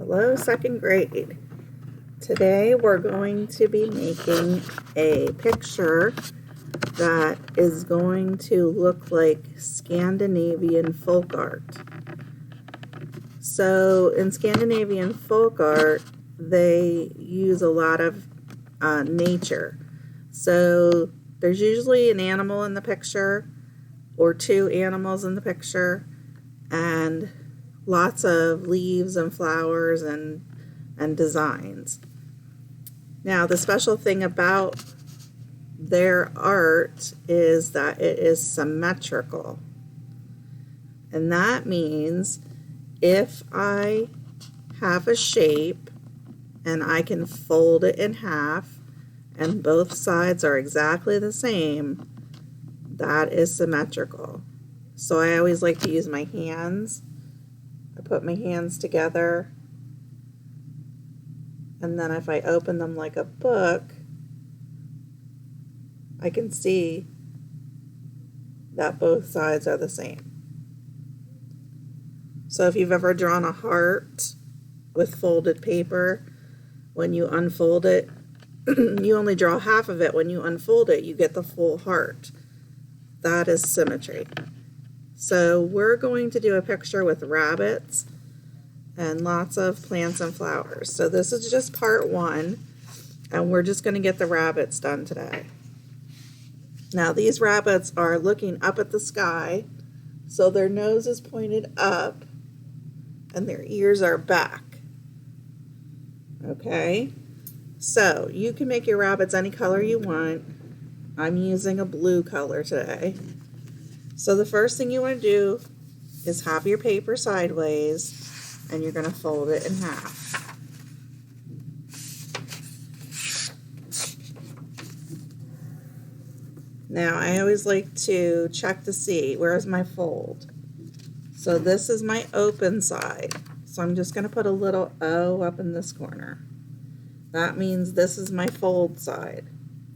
Hello, second grade. Today we're going to be making a picture that is going to look like Scandinavian folk art. So in Scandinavian folk art, they use a lot of nature. So there's usually an animal in the picture or two animals in the picture, and lots of leaves and flowers and designs. Now, the special thing about their art is that it is symmetrical. And that means if I have a shape and I can fold it in half and both sides are exactly the same, that is symmetrical. So I always like to use my hands. I put my hands together, and then if I open them like a book, I can see that both sides are the same. So if you've ever drawn a heart with folded paper, when you unfold it, you only draw half of it. When you unfold it, you get the full heart. That is symmetry. So we're going to do a picture with rabbits and lots of plants and flowers. So this is just part one, and we're just going to get the rabbits done today. Now these rabbits are looking up at the sky, so their nose is pointed up and their ears are back. Okay, so you can make your rabbits any color you want. I'm using a blue color today. So the first thing you want to do is have your paper sideways, and you're going to fold it in half. Now I always like to check to see where's my fold. So this is my open side. So I'm just going to put a little O up in this corner. That means this is my fold side.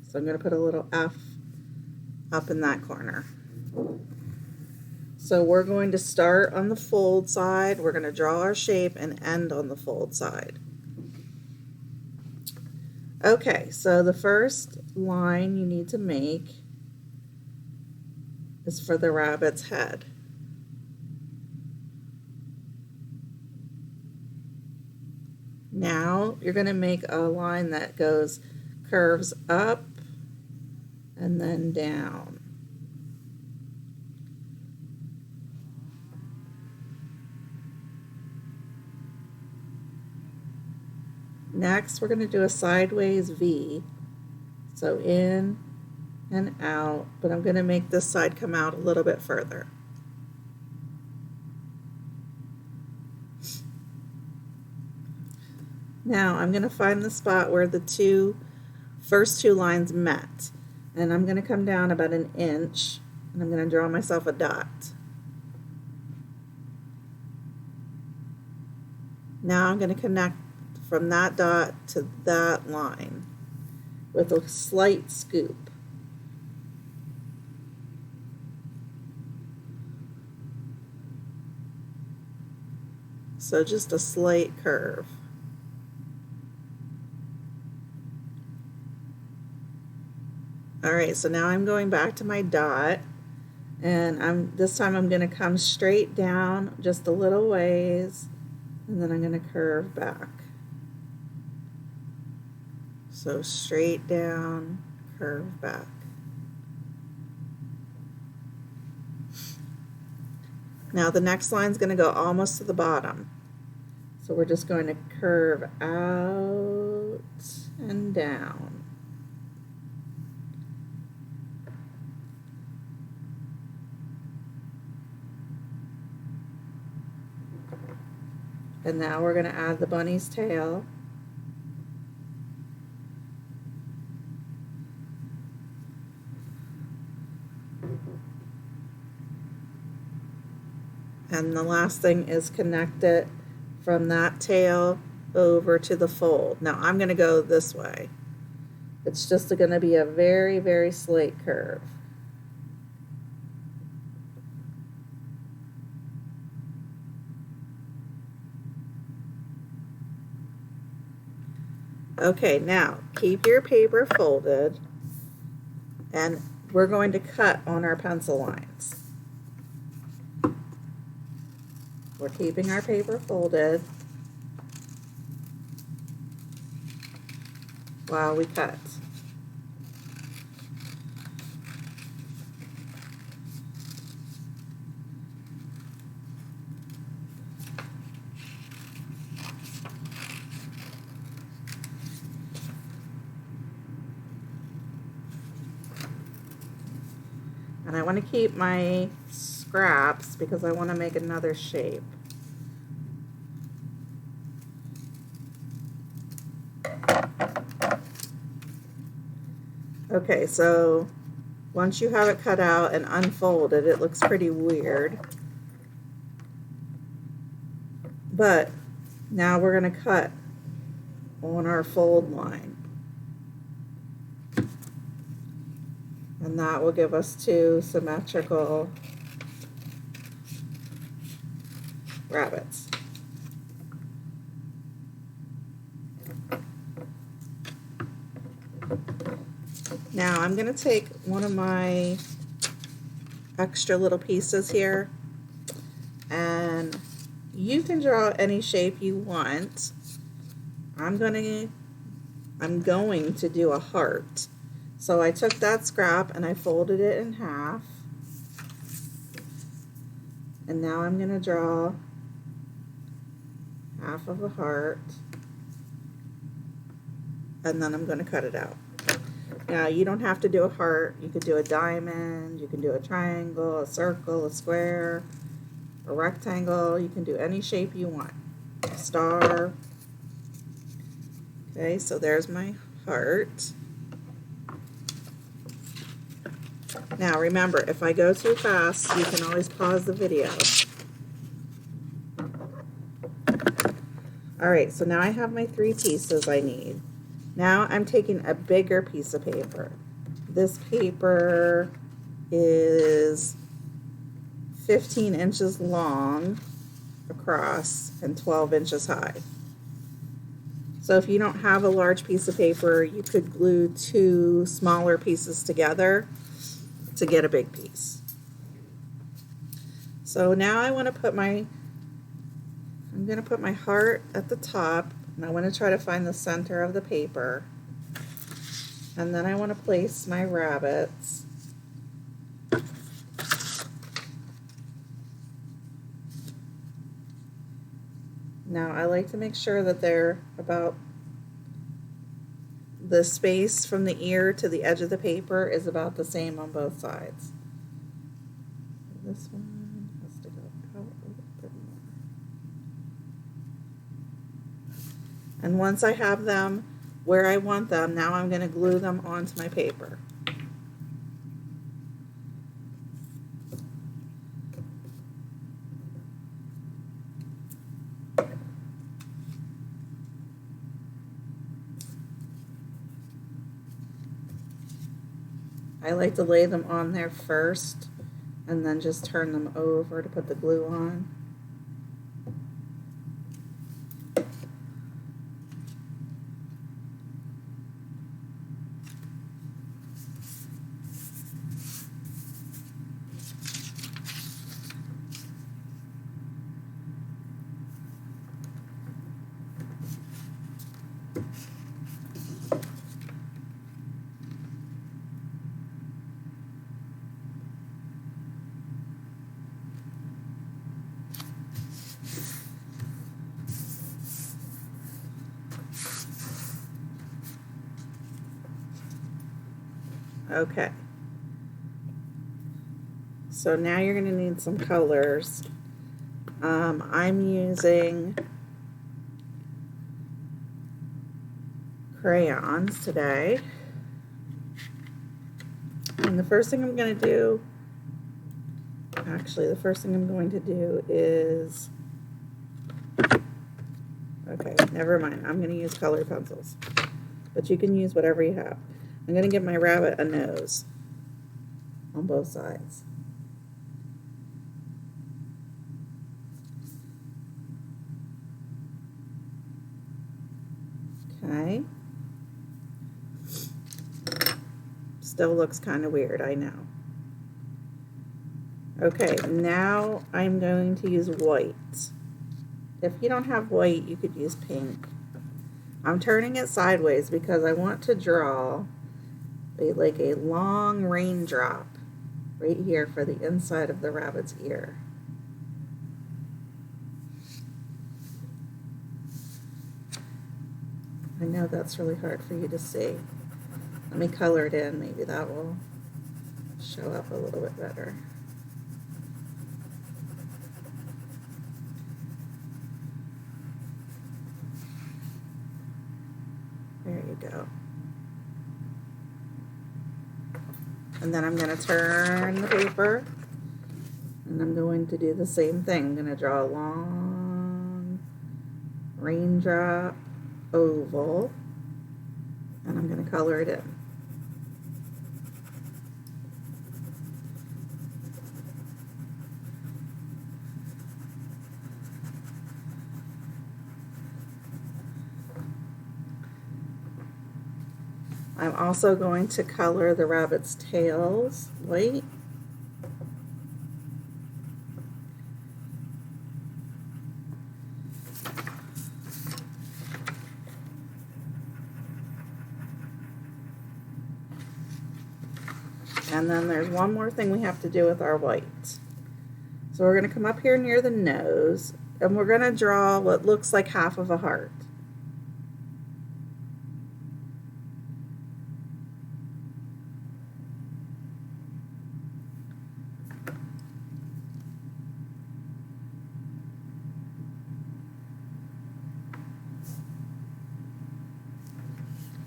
So I'm going to put a little F up in that corner. So we're going to start on the fold side. We're going to draw our shape and end on the fold side. Okay, so the first line you need to make is for the rabbit's head. Now you're going to make a line that curves up and then down. Next, we're going to do a sideways V. So in and out, but I'm going to make this side come out a little bit further. Now I'm going to find the spot where the first two lines met, and I'm going to come down about an inch, and I'm going to draw myself a dot. Now I'm going to connect from that dot to that line with a slight scoop. So just a slight curve. All right, so now I'm going back to my dot, and this time I'm going to come straight down just a little ways, and then I'm going to curve back. So straight down, curve back. Now the next line is going to go almost to the bottom. So we're just going to curve out and down. And now we're going to add the bunny's tail. And the last thing is connect it from that tail over to the fold. Now I'm going to go this way. It's just going to be a very, very slight curve. Okay, now keep your paper folded, and we're going to cut on our pencil lines. We're keeping our paper folded while we cut. And I want to keep my scraps because I want to make another shape. Okay, so once you have it cut out and unfolded, it looks pretty weird. But now we're going to cut on our fold line. And that will give us two symmetrical rabbits. Now I'm going to take one of my extra little pieces here, and you can draw any shape you want. I'm going to do a heart. So I took that scrap and I folded it in half. And now I'm going to draw half of a heart. And then I'm going to cut it out. Now you don't have to do a heart. You could do a diamond, you can do a triangle, a circle, a square, a rectangle. You can do any shape you want. A star. Okay, so there's my heart. Now remember, if I go too fast, you can always pause the video. Alright, so now I have my 3 pieces I need. Now I'm taking a bigger piece of paper. This paper is 15 inches long across and 12 inches high. So if you don't have a large piece of paper, you could glue 2 smaller pieces together to get a big piece. So now I'm going to put my heart at the top, and I want to try to find the center of the paper. And then I want to place my rabbits. Now I like to make sure that they're about the space from the ear to the edge of the paper is about the same on both sides. This one has to go out a little bit more. And once I have them where I want them, now I'm going to glue them onto my paper. I like to lay them on there first and then just turn them over to put the glue on. Okay. So now you're going to need some colors. I'm using crayons today. And the first thing I'm going to do, is, okay, never mind. I'm going to use colored pencils. But you can use whatever you have. I'm going to give my rabbit a nose on both sides. Okay. Still looks kind of weird, I know. Okay, now I'm going to use white. If you don't have white, you could use pink. I'm turning it sideways because I want to draw like a long raindrop right here for the inside of the rabbit's ear. I know that's really hard for you to see. Let me color it in, maybe that will show up a little bit better. There you go. And then I'm going to turn the paper and I'm going to do the same thing. I'm going to draw a long raindrop oval and I'm going to color it in. I'm also going to color the rabbit's tails white. And then there's one more thing we have to do with our white. So we're going to come up here near the nose and we're going to draw what looks like half of a heart.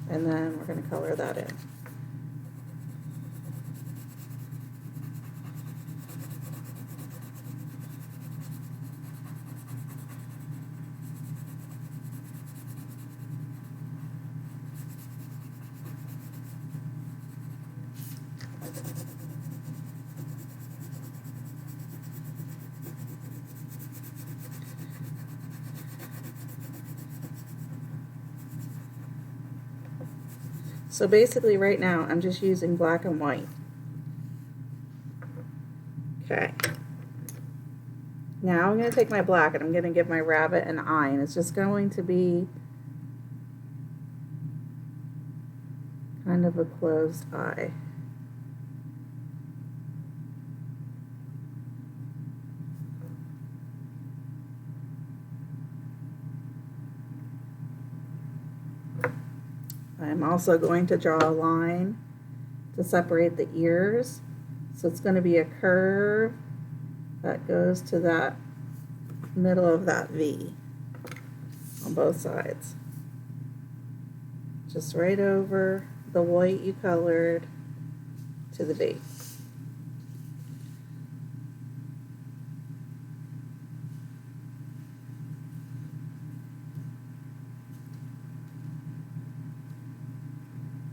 And then we're going to color that in. So basically right now I'm just using black and white. Okay. Now I'm going to take my black and I'm going to give my rabbit an eye, and it's just going to be kind of a closed eye. I'm also going to draw a line to separate the ears. So it's going to be a curve that goes to that middle of that V on both sides. Just right over the white you colored to the V.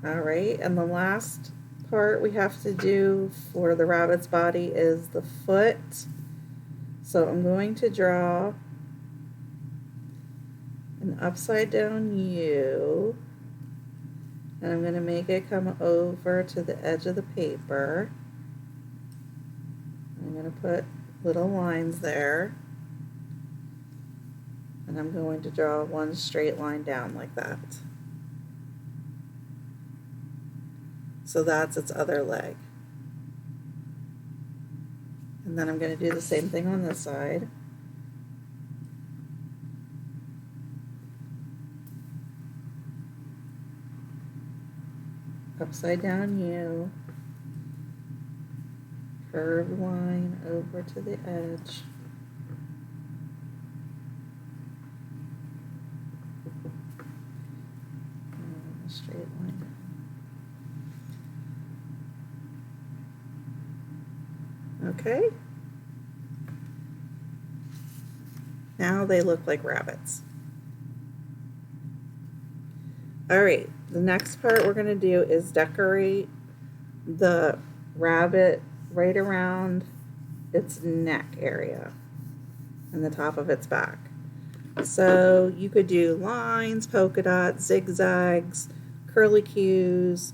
Alright, and the last part we have to do for the rabbit's body is the foot. So I'm going to draw an upside down U, and I'm going to make it come over to the edge of the paper. I'm going to put little lines there, and I'm going to draw one straight line down like that. So that's its other leg. And then I'm going to do the same thing on this side. Upside down U, curved line over to the edge. And a straight line down. Okay. Now they look like rabbits. Alright, the next part we're going to do is decorate the rabbit right around its neck area and the top of its back. So you could do lines, polka dots, zigzags, curlicues,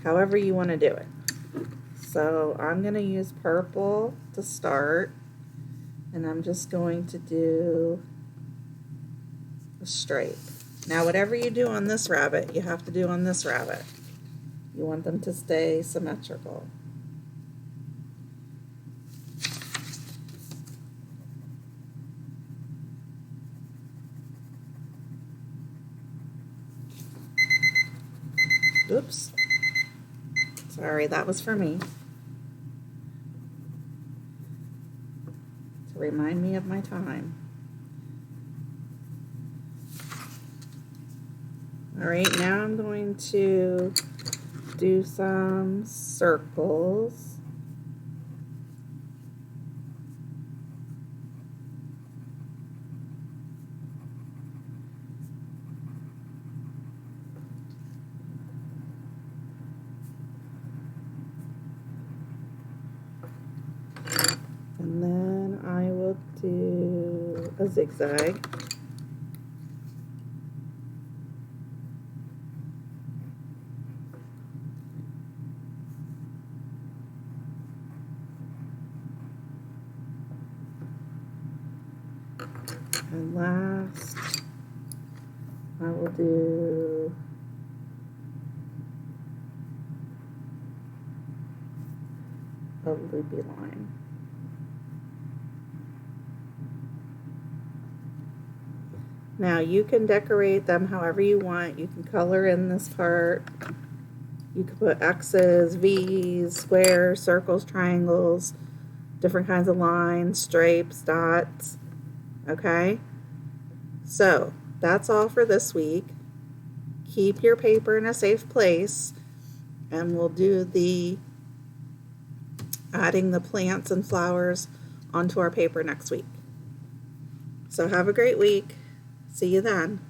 however you want to do it. So I'm going to use purple to start, and I'm just going to do a stripe. Now whatever you do on this rabbit, you have to do on this rabbit. You want them to stay symmetrical. Oops. Sorry, that was for me. To remind me of my time. Alright, now I'm going to do some circles. And then I will do a zigzag. And last, I will do a loopy line. Now you can decorate them however you want. You can color in this part. You can put X's, V's, squares, circles, triangles, different kinds of lines, stripes, dots. Okay? So that's all for this week. Keep your paper in a safe place, and we'll do the adding the plants and flowers onto our paper next week. So have a great week. See you then.